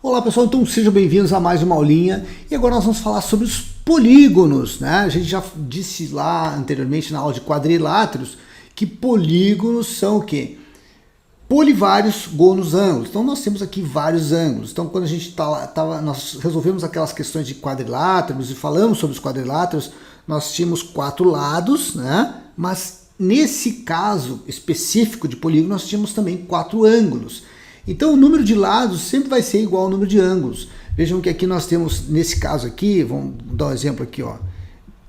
Olá pessoal, então sejam bem-vindos a mais uma aulinha e agora nós vamos falar sobre os polígonos, né? A gente já disse lá anteriormente na aula de quadriláteros que polígonos são o quê? Polivários gônus ângulos. Então nós temos aqui vários ângulos. Então quando a gente nós resolvemos aquelas questões de quadriláteros e falamos sobre os quadriláteros, nós tínhamos 4 lados, né? Mas nesse caso específico de polígono nós tínhamos também 4 ângulos. Então o número de lados sempre vai ser igual ao número de ângulos. Vejam que aqui nós temos, nesse caso aqui, vamos dar um exemplo aqui, ó.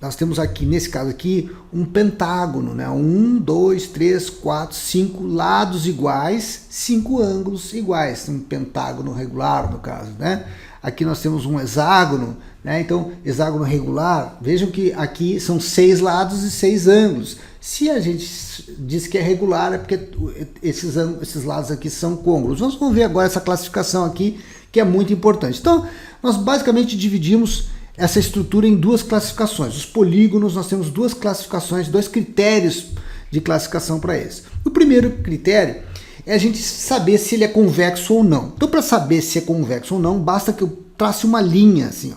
Nós temos aqui, nesse caso aqui, um pentágono, né? 1, 2, 3, 4, 5 lados iguais, 5 ângulos iguais. Um pentágono regular, no caso, né? Aqui nós temos um hexágono, né? Então, hexágono regular, vejam que aqui são 6 lados e 6 ângulos. Se a gente diz que é regular, é porque esses lados aqui são côngruos. Nós vamos ver agora essa classificação aqui, que é muito importante. Então, nós basicamente dividimos essa estrutura em 2 classificações. Os polígonos, nós temos 2 classificações, 2 critérios de classificação para eles. O primeiro critério é a gente saber se ele é convexo ou não. Então, para saber se é convexo ou não, basta que eu trace uma linha, assim, ó,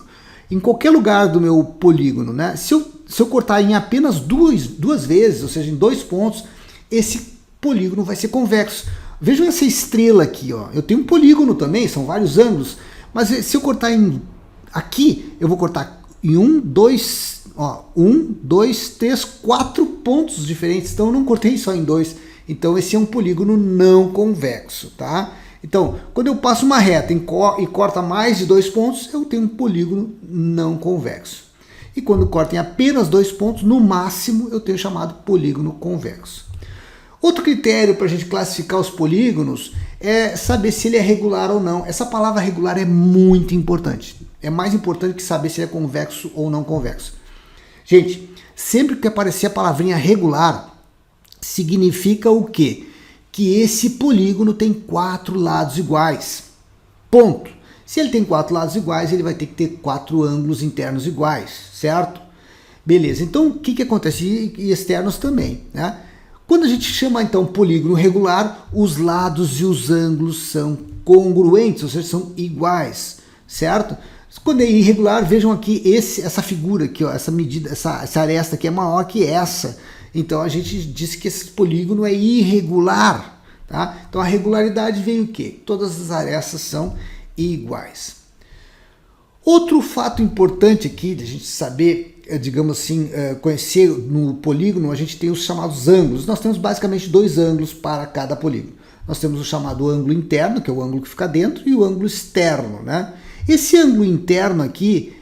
em qualquer lugar do meu polígono, né? Se eu cortar em apenas duas vezes, ou seja, em 2 pontos, esse polígono vai ser convexo. Vejam essa estrela aqui, ó. Eu tenho um polígono também, são vários ângulos, mas se eu cortar aqui, eu vou cortar em 1, 2, 3, 4 pontos diferentes. Então eu não cortei só em 2. Então esse é um polígono não convexo, tá? Então, quando eu passo uma reta e corta mais de 2 pontos, eu tenho um polígono não convexo. E quando corta em apenas 2 pontos, no máximo, eu tenho chamado polígono convexo. Outro critério para a gente classificar os polígonos é saber se ele é regular ou não. Essa palavra regular é muito importante. É mais importante que saber se ele é convexo ou não convexo. Gente, sempre que aparecer a palavrinha regular, significa o quê? Que esse polígono tem 4 lados iguais. Ponto. Se ele tem 4 lados iguais, ele vai ter que ter 4 ângulos internos iguais, certo? Beleza, então o que acontece? E externos também, né? Quando a gente chama então polígono regular, os lados e os ângulos são congruentes, ou seja, são iguais, certo? Quando é irregular, vejam aqui essa figura aqui, ó, essa medida, essa aresta aqui é maior que essa. Então a gente diz que esse polígono é irregular, tá? Então a regularidade vem o quê? Todas as arestas são iguais. Outro fato importante aqui de a gente saber, digamos assim, conhecer no polígono, a gente tem os chamados ângulos. Nós temos basicamente 2 ângulos para cada polígono. Nós temos o chamado ângulo interno, que é o ângulo que fica dentro, e o ângulo externo, né? Esse ângulo interno aqui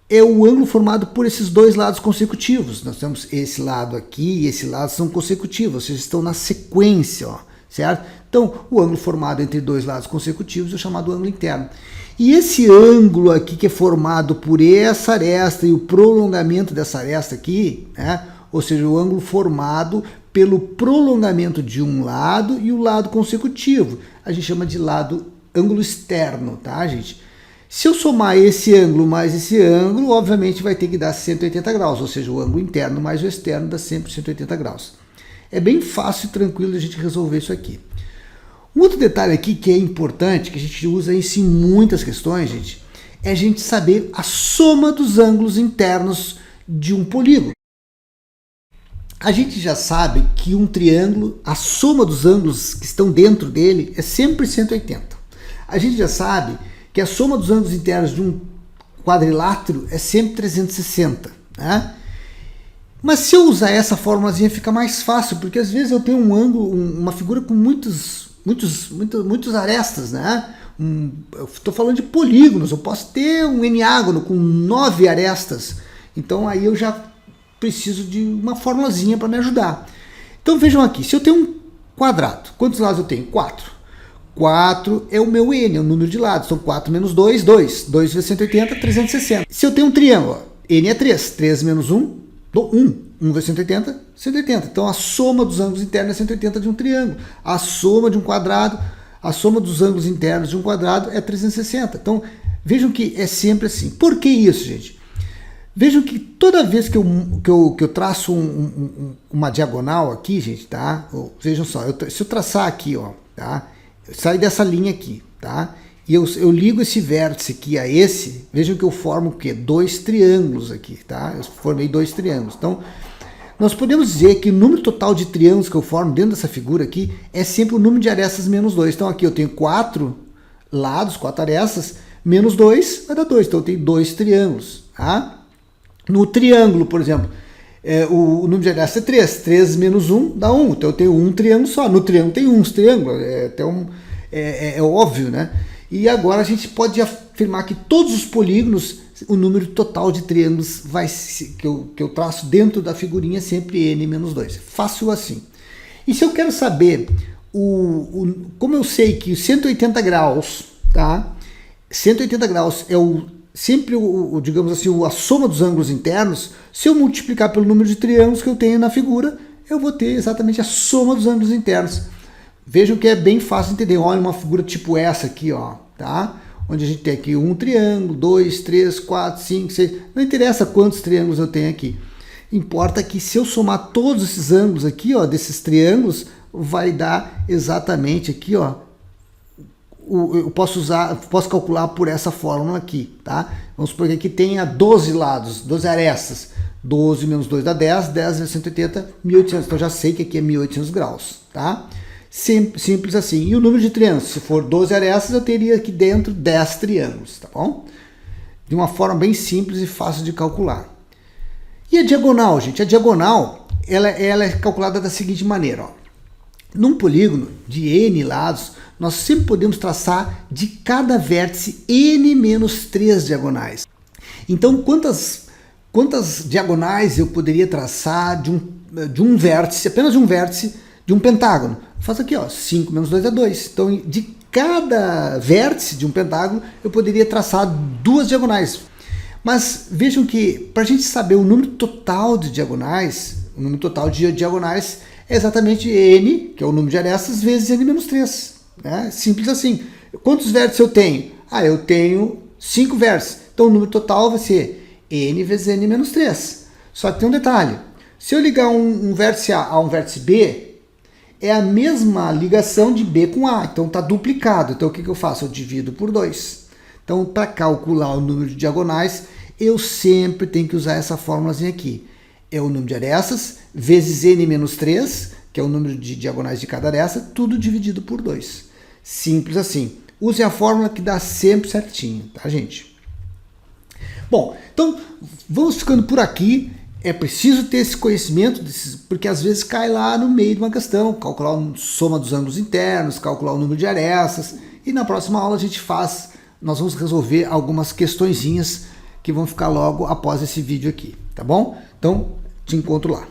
é o ângulo formado por esses 2 lados consecutivos. Nós temos esse lado aqui e esse lado são consecutivos, ou seja, estão na sequência, ó, certo? Então, o ângulo formado entre 2 lados consecutivos é chamado ângulo interno. E esse ângulo aqui que é formado por essa aresta e o prolongamento dessa aresta aqui, né? Ou seja, o ângulo formado pelo prolongamento de um lado e o lado consecutivo, a gente chama de ângulo externo, tá, gente? Se eu somar esse ângulo mais esse ângulo, obviamente vai ter que dar 180 graus, ou seja, o ângulo interno mais o externo dá sempre 180 graus. É bem fácil e tranquilo de a gente resolver isso aqui. Um outro detalhe aqui que é importante, que a gente usa isso em muitas questões, gente, é a gente saber a soma dos ângulos internos de um polígono. A gente já sabe que um triângulo, a soma dos ângulos que estão dentro dele é sempre 180. A gente já sabe que a soma dos ângulos internos de um quadrilátero é sempre 360, né? Mas se eu usar essa formulazinha fica mais fácil, porque às vezes eu tenho um ângulo, uma figura com muitos arestas, né? Eu estou falando de polígonos, eu posso ter um eniágono com 9 arestas, então aí eu já preciso de uma formulazinha para me ajudar. Então vejam aqui, se eu tenho um quadrado, quantos lados eu tenho? 4. 4 é o meu n, é o número de lados. Então 4 menos 2, 2. 2 vezes 180, 360. Se eu tenho um triângulo, ó, n é 3. 3 menos 1, 1. 1 vezes 180, 180. Então a soma dos ângulos internos é 180 de um triângulo. A soma de um quadrado, a soma dos ângulos internos de um quadrado é 360. Então vejam que é sempre assim. Por que isso, gente? Vejam que toda vez que eu traço uma diagonal aqui, gente, tá? Vejam só, se eu traçar aqui, ó, tá? Sai dessa linha aqui, tá? e eu ligo esse vértice aqui a esse, vejam que eu formo o quê? 2 triângulos aqui, tá? Eu formei 2 triângulos. Então, nós podemos dizer que o número total de triângulos que eu formo dentro dessa figura aqui é sempre o número de arestas menos 2. Então aqui eu tenho 4 lados, 4 arestas, menos 2 vai dar 2. Então eu tenho 2 triângulos. Tá? No triângulo, por exemplo, o número de arestas é 3. 3 menos 1 dá 1. Então eu tenho um triângulo só. No triângulo tem uns triângulos. É óbvio, né? E agora a gente pode afirmar que todos os polígonos, o número total de triângulos que eu traço dentro da figurinha é sempre n menos 2. Fácil assim. E se eu quero saber, como eu sei que os 180 graus, tá? 180 graus é sempre digamos assim, a soma dos ângulos internos. Se eu multiplicar pelo número de triângulos que eu tenho na figura, eu vou ter exatamente a soma dos ângulos internos. Vejam que é bem fácil de entender. Olha uma figura tipo essa aqui, ó, tá? Onde a gente tem aqui um triângulo, 2, 3, 4, 5, 6. Não interessa quantos triângulos eu tenho aqui. Importa que se eu somar todos esses ângulos aqui, ó, desses triângulos, vai dar exatamente aqui, ó. Eu posso calcular por essa fórmula aqui, tá? Vamos supor que aqui tenha 12 lados, 12 arestas. 12 menos 2 dá 10, 10 vezes 180, 1800. Então já sei que aqui é 1800 graus, tá? Simples assim. E o número de triângulos, se for 12 arestas, eu teria aqui dentro 10 triângulos, tá bom? De uma forma bem simples e fácil de calcular. E a diagonal, gente? A diagonal, ela é calculada da seguinte maneira, ó. Num polígono de n lados, nós sempre podemos traçar de cada vértice n menos 3 diagonais. Então, quantas diagonais eu poderia traçar de um vértice, apenas de um vértice, de um pentágono? Faço aqui, ó, 5 menos 2 é 2. Então, de cada vértice de um pentágono, eu poderia traçar 2 diagonais. Mas vejam que, para a gente saber o número total de diagonais, é exatamente n, que é o número de arestas, vezes n menos 3. Né? Simples assim. Quantos vértices eu tenho? Eu tenho 5 vértices. Então, o número total vai ser n vezes n menos 3. Só que tem um detalhe. Se eu ligar um vértice A a um vértice B, é a mesma ligação de B com A, então está duplicado. Então o que eu faço? Eu divido por 2. Então, para calcular o número de diagonais, eu sempre tenho que usar essa fórmulazinha aqui. É o número de arestas vezes n menos 3, que é o número de diagonais de cada aresta, tudo dividido por 2. Simples assim. Use a fórmula que dá sempre certinho, tá, gente? Bom, então vamos ficando por aqui. É preciso ter esse conhecimento, porque às vezes cai lá no meio de uma questão, calcular a soma dos ângulos internos, calcular o número de arestas, e na próxima aula nós vamos resolver algumas questõezinhas que vão ficar logo após esse vídeo aqui, tá bom? Então, te encontro lá.